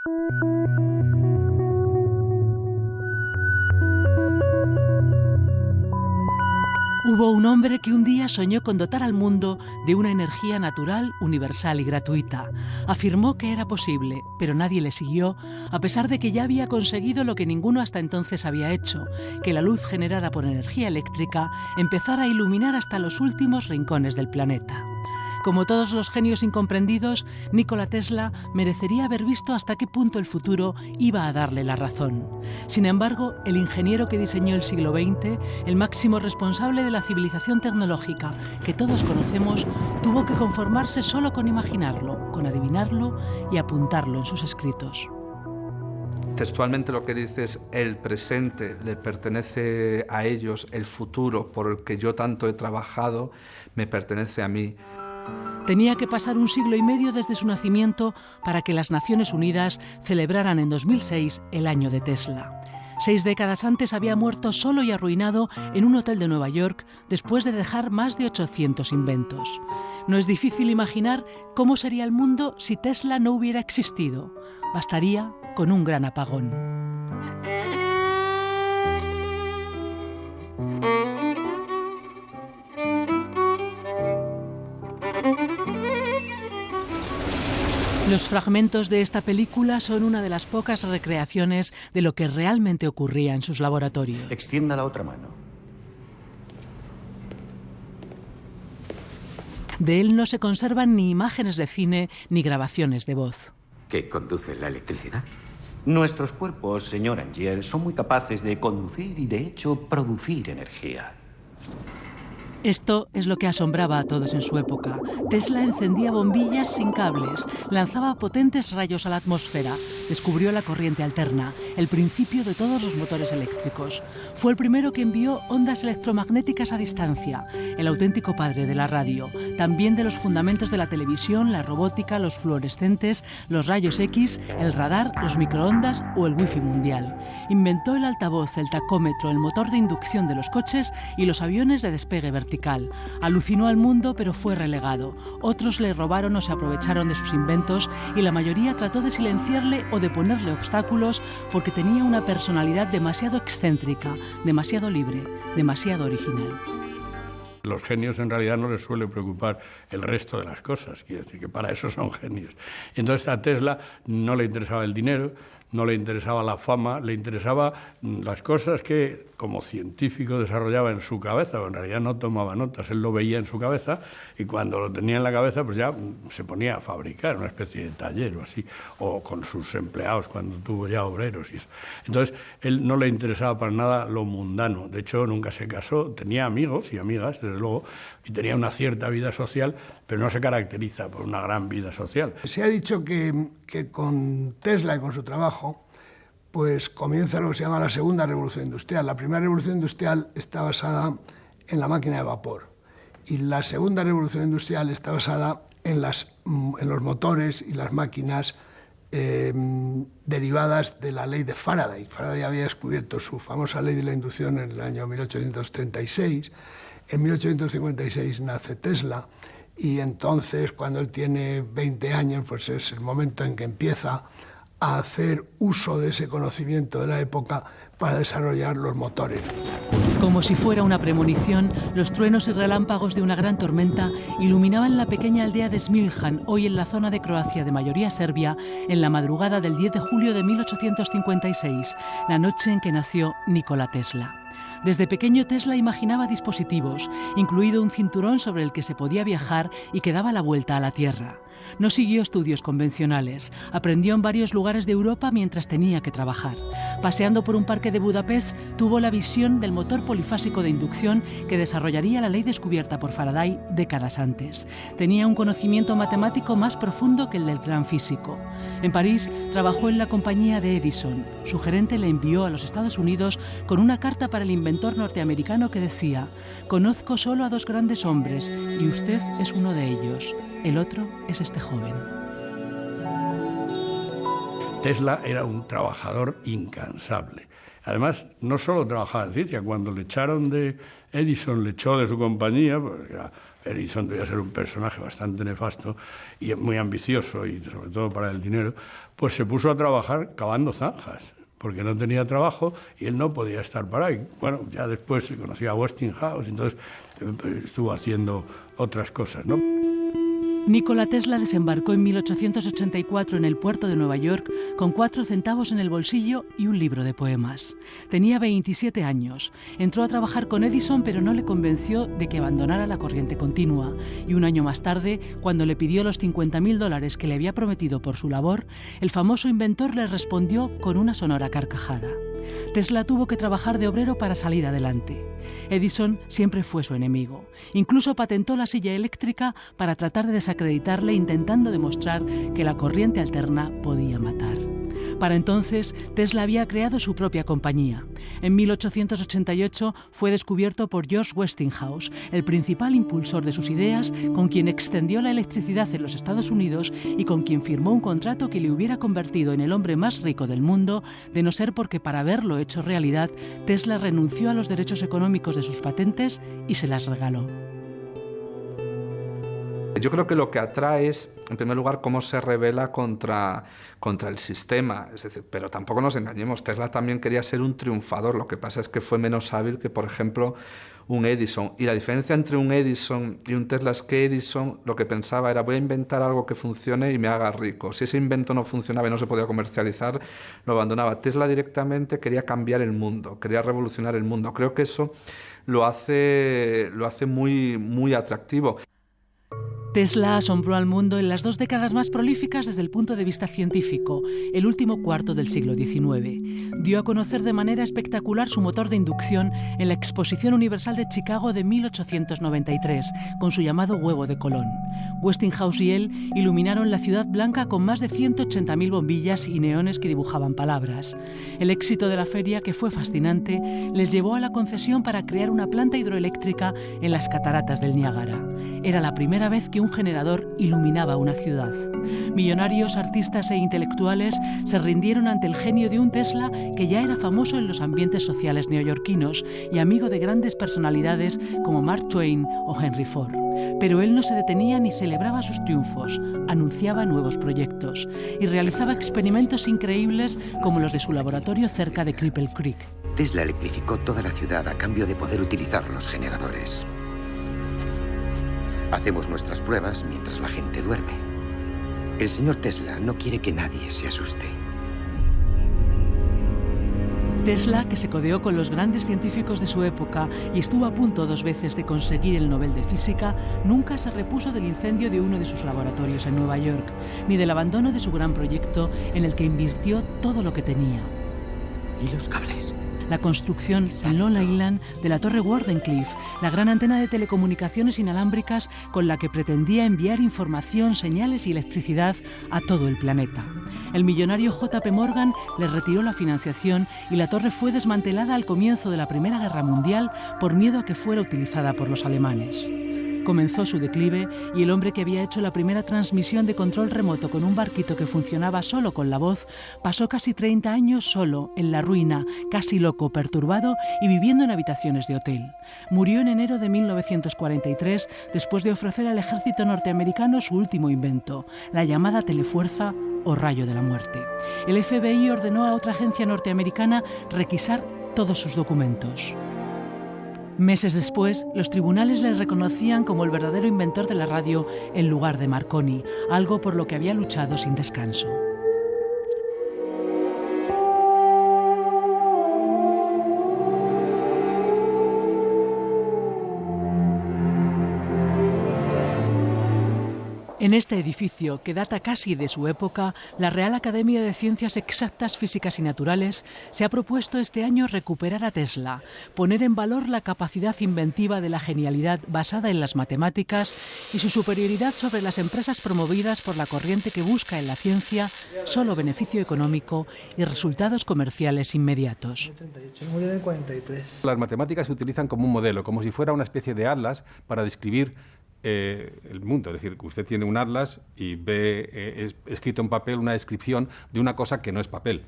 Hubo un hombre que un día soñó con dotar al mundo de una energía natural, universal y gratuita. Afirmó que era posible, pero nadie le siguió, a pesar de que ya había conseguido lo que ninguno hasta entonces había hecho, que la luz generada por energía eléctrica empezara a iluminar hasta los últimos rincones del planeta. Como todos los genios incomprendidos, Nikola Tesla merecería haber visto hasta qué punto el futuro iba a darle la razón. Sin embargo, el ingeniero que diseñó el siglo XX, el máximo responsable de la civilización tecnológica que todos conocemos, tuvo que conformarse solo con imaginarlo, con adivinarlo y apuntarlo en sus escritos. Textualmente lo que dice es: el presente le pertenece a ellos, el futuro por el que yo tanto he trabajado me pertenece a mí. Tenía que pasar un siglo y medio desde su nacimiento para que las Naciones Unidas celebraran en 2006 el año de Tesla. 6 décadas antes había muerto solo y arruinado en un hotel de Nueva York después de dejar más de 800 inventos. No es difícil imaginar cómo sería el mundo si Tesla no hubiera existido. Bastaría con un gran apagón. Los fragmentos de esta película son una de las pocas recreaciones de lo que realmente ocurría en sus laboratorios. Extienda la otra mano. De él no se conservan ni imágenes de cine ni grabaciones de voz. ¿Qué conduce la electricidad? Nuestros cuerpos, señor Angier, son muy capaces de conducir y, de hecho, producir energía. Esto es lo que asombraba a todos en su época. Tesla encendía bombillas sin cables, lanzaba potentes rayos a la atmósfera, descubrió la corriente alterna, el principio de todos los motores eléctricos. Fue el primero que envió ondas electromagnéticas a distancia, el auténtico padre de la radio, también de los fundamentos de la televisión, la robótica, los fluorescentes, los rayos X, el radar, los microondas o el wifi mundial. Inventó el altavoz, el tacómetro, el motor de inducción de los coches y los aviones de despegue vertical. Alucinó al mundo, pero fue relegado. Otros le robaron o se aprovecharon de sus inventos y la mayoría trató de silenciarle o de ponerle obstáculos porque tenía una personalidad demasiado excéntrica, demasiado libre, demasiado original. Los genios en realidad no les suele preocupar el resto de las cosas, quiere decir que para eso son genios. Entonces a Tesla no le interesaba el dinero, no le interesaba la fama, le interesaba las cosas que como científico desarrollaba en su cabeza, pero en realidad no tomaba notas, él lo veía en su cabeza y cuando lo tenía en la cabeza pues ya se ponía a fabricar una especie de taller o así, o con sus empleados cuando tuvo ya obreros y eso. Entonces él no le interesaba para nada lo mundano, de hecho nunca se casó, tenía amigos y amigas desde luego y tenía una cierta vida social, pero no se caracteriza por una gran vida social. Se ha dicho que con Tesla y con su trabajo pues comienza lo que se llama la segunda revolución industrial. La primera revolución industrial está basada en la máquina de vapor y la segunda revolución industrial está basada en los motores y las máquinas derivadas de la ley de Faraday. Faraday había descubierto su famosa ley de la inducción en el año 1836. En 1856 nace Tesla y entonces, cuando él tiene 20 años, pues es el momento en que empieza a hacer uso de ese conocimiento de la época para desarrollar los motores. Como si fuera una premonición, los truenos y relámpagos de una gran tormenta iluminaban la pequeña aldea de Smiljan, hoy en la zona de Croacia de mayoría serbia, en la madrugada del 10 de julio de 1856, la noche en que nació Nikola Tesla. Desde pequeño Tesla imaginaba dispositivos, incluido un cinturón sobre el que se podía viajar y que daba la vuelta a la Tierra. No siguió estudios convencionales, aprendió en varios lugares de Europa mientras tenía que trabajar. Paseando por un parque de Budapest, tuvo la visión del motor polifásico de inducción que desarrollaría la ley descubierta por Faraday décadas antes. Tenía un conocimiento matemático más profundo que el del gran físico. En París trabajó en la compañía de Edison. Su gerente le envió a los Estados Unidos con una carta para el inventor norteamericano que decía: «Conozco solo a 2 grandes hombres y usted es uno de ellos. El otro es este joven». Tesla era un trabajador incansable. Además, no solo trabajaba en ciencia, cuando le echaron de Edison, le echó de su compañía, porque Edison debía ser un personaje bastante nefasto y muy ambicioso, y sobre todo para el dinero, pues se puso a trabajar cavando zanjas, porque no tenía trabajo y él no podía estar para ahí. Bueno, ya después se conocía a Westinghouse, entonces estuvo haciendo otras cosas, ¿no? Nikola Tesla desembarcó en 1884 en el puerto de Nueva York con 4 centavos en el bolsillo y un libro de poemas. Tenía 27 años. Entró a trabajar con Edison, pero no le convenció de que abandonara la corriente continua. Y un año más tarde, cuando le pidió los $50.000 que le había prometido por su labor, el famoso inventor le respondió con una sonora carcajada. Tesla tuvo que trabajar de obrero para salir adelante. Edison siempre fue su enemigo. Incluso patentó la silla eléctrica para tratar de desacreditarle, intentando demostrar que la corriente alterna podía matar. Para entonces, Tesla había creado su propia compañía. En 1888 fue descubierto por George Westinghouse, el principal impulsor de sus ideas, con quien extendió la electricidad en los Estados Unidos y con quien firmó un contrato que le hubiera convertido en el hombre más rico del mundo, de no ser porque, para haberlo hecho realidad, Tesla renunció a los derechos económicos de sus patentes y se las regaló. Yo creo que lo que atrae es, en primer lugar, cómo se rebela contra el sistema. Es decir, pero tampoco nos engañemos, Tesla también quería ser un triunfador. Lo que pasa es que fue menos hábil que, por ejemplo, un Edison. Y la diferencia entre un Edison y un Tesla es que Edison lo que pensaba era: voy a inventar algo que funcione y me haga rico. Si ese invento no funcionaba y no se podía comercializar, lo abandonaba. Tesla directamente quería cambiar el mundo, quería revolucionar el mundo. Creo que eso lo hace muy, muy atractivo. Tesla asombró al mundo en las 2 décadas más prolíficas desde el punto de vista científico, el último cuarto del siglo XIX. Dio a conocer de manera espectacular su motor de inducción en la Exposición Universal de Chicago de 1893, con su llamado huevo de Colón. Westinghouse y él iluminaron la Ciudad Blanca con más de 180.000 bombillas y neones que dibujaban palabras. El éxito de la feria, que fue fascinante, les llevó a la concesión para crear una planta hidroeléctrica en las cataratas del Niágara. Era la primera vez que un generador iluminaba una ciudad. Millonarios, artistas e intelectuales se rindieron ante el genio de un Tesla que ya era famoso en los ambientes sociales neoyorquinos y amigo de grandes personalidades como Mark Twain o Henry Ford. Pero él no se detenía ni celebraba sus triunfos, anunciaba nuevos proyectos y realizaba experimentos increíbles como los de su laboratorio cerca de Cripple Creek. Tesla electrificó toda la ciudad a cambio de poder utilizar los generadores. Hacemos nuestras pruebas mientras la gente duerme. El señor Tesla no quiere que nadie se asuste. Tesla, que se codeó con los grandes científicos de su época y estuvo a punto 2 veces de conseguir el Nobel de Física, nunca se repuso del incendio de uno de sus laboratorios en Nueva York, ni del abandono de su gran proyecto en el que invirtió todo lo que tenía. ¿Y los cables? La construcción en Long Island de la Torre Wardenclyffe, la gran antena de telecomunicaciones inalámbricas con la que pretendía enviar información, señales y electricidad a todo el planeta. El millonario J.P. Morgan le retiró la financiación y la torre fue desmantelada al comienzo de la Primera Guerra Mundial por miedo a que fuera utilizada por los alemanes. Comenzó su declive y el hombre que había hecho la primera transmisión de control remoto con un barquito que funcionaba solo con la voz, pasó casi 30 años solo, en la ruina, casi loco, perturbado y viviendo en habitaciones de hotel. Murió en enero de 1943 después de ofrecer al ejército norteamericano su último invento, la llamada telefuerza o rayo de la muerte. El FBI ordenó a otra agencia norteamericana requisar todos sus documentos. Meses después, los tribunales le reconocían como el verdadero inventor de la radio en lugar de Marconi, algo por lo que había luchado sin descanso. En este edificio, que data casi de su época, la Real Academia de Ciencias Exactas, Físicas y Naturales se ha propuesto este año recuperar a Tesla, poner en valor la capacidad inventiva de la genialidad basada en las matemáticas y su superioridad sobre las empresas promovidas por la corriente que busca en la ciencia solo beneficio económico y resultados comerciales inmediatos. Las matemáticas se utilizan como un modelo, como si fuera una especie de atlas para describir el mundo. Es decir, que usted tiene un atlas y ve escrito en papel una descripción de una cosa que no es papel.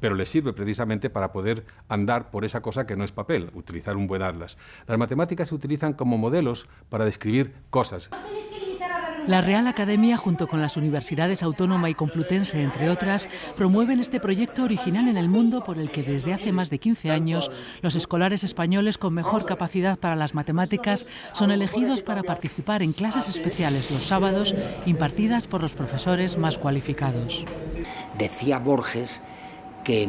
pero les sirve precisamente para poder andar por esa cosa que no es papel, utilizar un buen atlas. Las matemáticas se utilizan como modelos para describir cosas. La Real Academia, junto con las Universidades Autónoma y Complutense, entre otras, promueven este proyecto original en el mundo por el que desde hace más de 15 años los escolares españoles con mejor capacidad para las matemáticas son elegidos para participar en clases especiales los sábados impartidas por los profesores más cualificados. Decía Borges que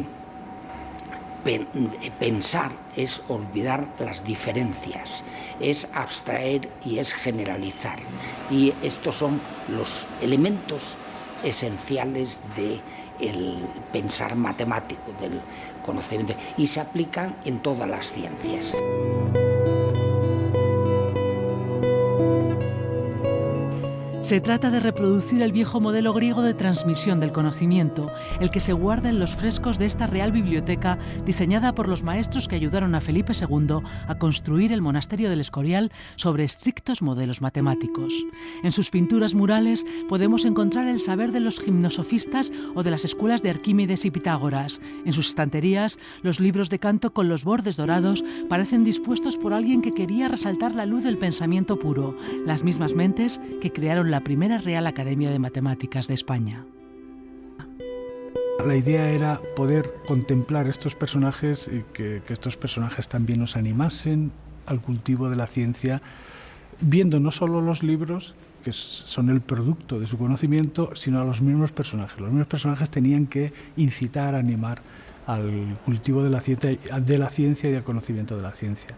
pensar es olvidar las diferencias, es abstraer y es generalizar. Y estos son los elementos esenciales del pensar matemático, del conocimiento, y se aplican en todas las ciencias. Se trata de reproducir el viejo modelo griego de transmisión del conocimiento, el que se guarda en los frescos de esta Real Biblioteca, diseñada por los maestros que ayudaron a Felipe II a construir el monasterio del Escorial sobre estrictos modelos matemáticos. En sus pinturas murales podemos encontrar el saber de los gimnosofistas o de las escuelas de Arquímedes y Pitágoras. En sus estanterías, los libros de canto con los bordes dorados parecen dispuestos por alguien que quería resaltar la luz del pensamiento puro, las mismas mentes que crearon la primera Real Academia de Matemáticas de España. La idea era poder contemplar estos personajes y que estos personajes también nos animasen al cultivo de la ciencia, viendo no solo los libros, que son el producto de su conocimiento, sino a los mismos personajes. Los mismos personajes tenían que incitar, animar al cultivo de la ciencia y al conocimiento de la ciencia.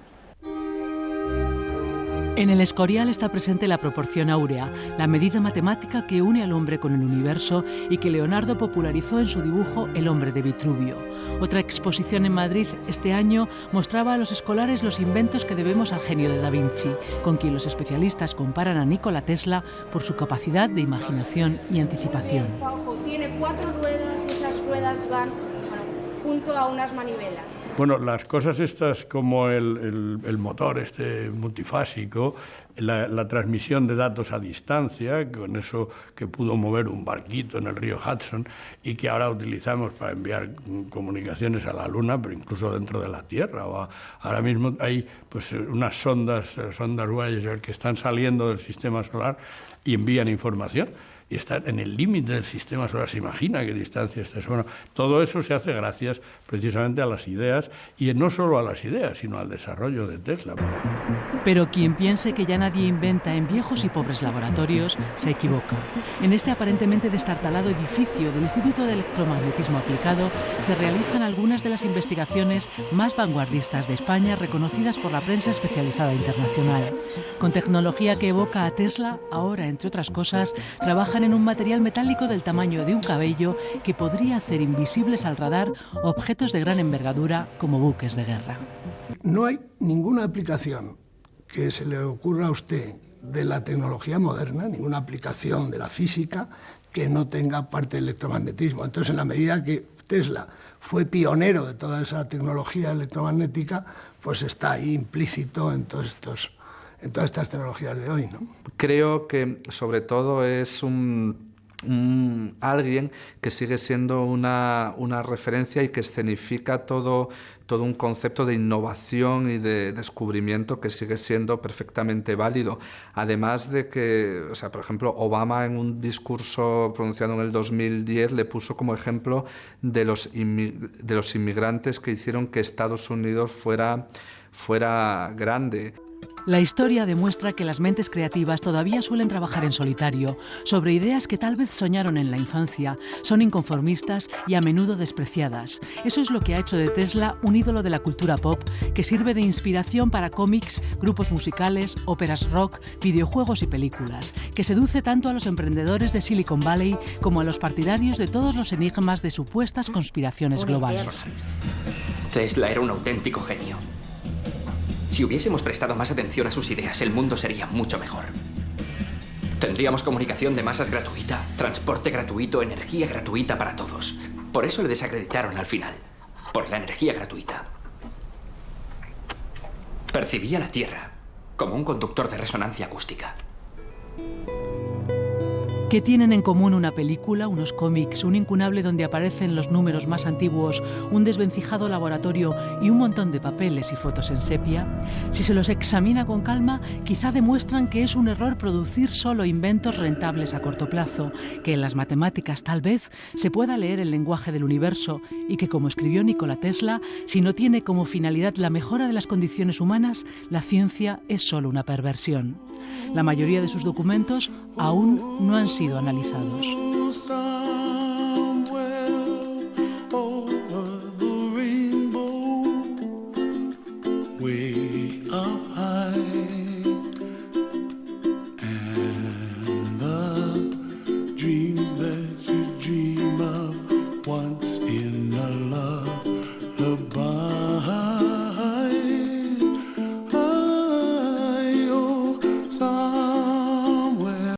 En el Escorial está presente la proporción áurea, la medida matemática que une al hombre con el universo y que Leonardo popularizó en su dibujo El hombre de Vitruvio. Otra exposición en Madrid este año mostraba a los escolares los inventos que debemos al genio de Da Vinci, con quien los especialistas comparan a Nikola Tesla por su capacidad de imaginación y anticipación. Tiene 4 ruedas y esas ruedas van junto a unas manivelas. Bueno, las cosas estas como el motor multifásico, la transmisión de datos a distancia, con eso que pudo mover un barquito en el río Hudson y que ahora utilizamos para enviar comunicaciones a la Luna, pero incluso dentro de la Tierra. Ahora mismo hay pues unas sondas Voyager que están saliendo del sistema solar y envían información. Y está en el límite del sistema solar. ¿Se imagina qué distancia está eso? Bueno, todo eso se hace gracias precisamente a las ideas, y no solo a las ideas, sino al desarrollo de Tesla. Pero quien piense que ya nadie inventa en viejos y pobres laboratorios, se equivoca. En este aparentemente destartalado edificio del Instituto de Electromagnetismo Aplicado se realizan algunas de las investigaciones más vanguardistas de España, reconocidas por la prensa especializada internacional. Con tecnología que evoca a Tesla, ahora, entre otras cosas, trabajan en un material metálico del tamaño de un cabello que podría hacer invisibles al radar objetos de gran envergadura como buques de guerra. No hay ninguna aplicación que se le ocurra a usted de la tecnología moderna, ninguna aplicación de la física que no tenga parte del electromagnetismo. Entonces, en la medida que Tesla fue pionero de toda esa tecnología electromagnética, pues está ahí implícito en todas estas tecnologías de hoy, ¿no? Creo que sobre todo es alguien que sigue siendo una referencia y que escenifica todo un concepto de innovación y de descubrimiento que sigue siendo perfectamente válido. Además de que, por ejemplo, Obama en un discurso pronunciado en el 2010 le puso como ejemplo de los inmigrantes que hicieron que Estados Unidos fuera grande. La historia demuestra que las mentes creativas todavía suelen trabajar en solitario, sobre ideas que tal vez soñaron en la infancia, son inconformistas y a menudo despreciadas. Eso es lo que ha hecho de Tesla un ídolo de la cultura pop, que sirve de inspiración para cómics, grupos musicales, óperas rock, videojuegos y películas, que seduce tanto a los emprendedores de Silicon Valley como a los partidarios de todos los enigmas de supuestas conspiraciones globales. Tesla era un auténtico genio. Si hubiésemos prestado más atención a sus ideas, el mundo sería mucho mejor. Tendríamos comunicación de masas gratuita, transporte gratuito, energía gratuita para todos. Por eso le desacreditaron al final, por la energía gratuita. Percibía la Tierra como un conductor de resonancia acústica. ¿Qué tienen en común una película, unos cómics, un incunable donde aparecen los números más antiguos, un desvencijado laboratorio y un montón de papeles y fotos en sepia? Si se los examina con calma, quizá demuestran que es un error producir solo inventos rentables a corto plazo, que en las matemáticas tal vez se pueda leer el lenguaje del universo y que, como escribió Nikola Tesla, si no tiene como finalidad la mejora de las condiciones humanas, la ciencia es solo una perversión. La mayoría de sus documentos aún no han sido analizados. Way up high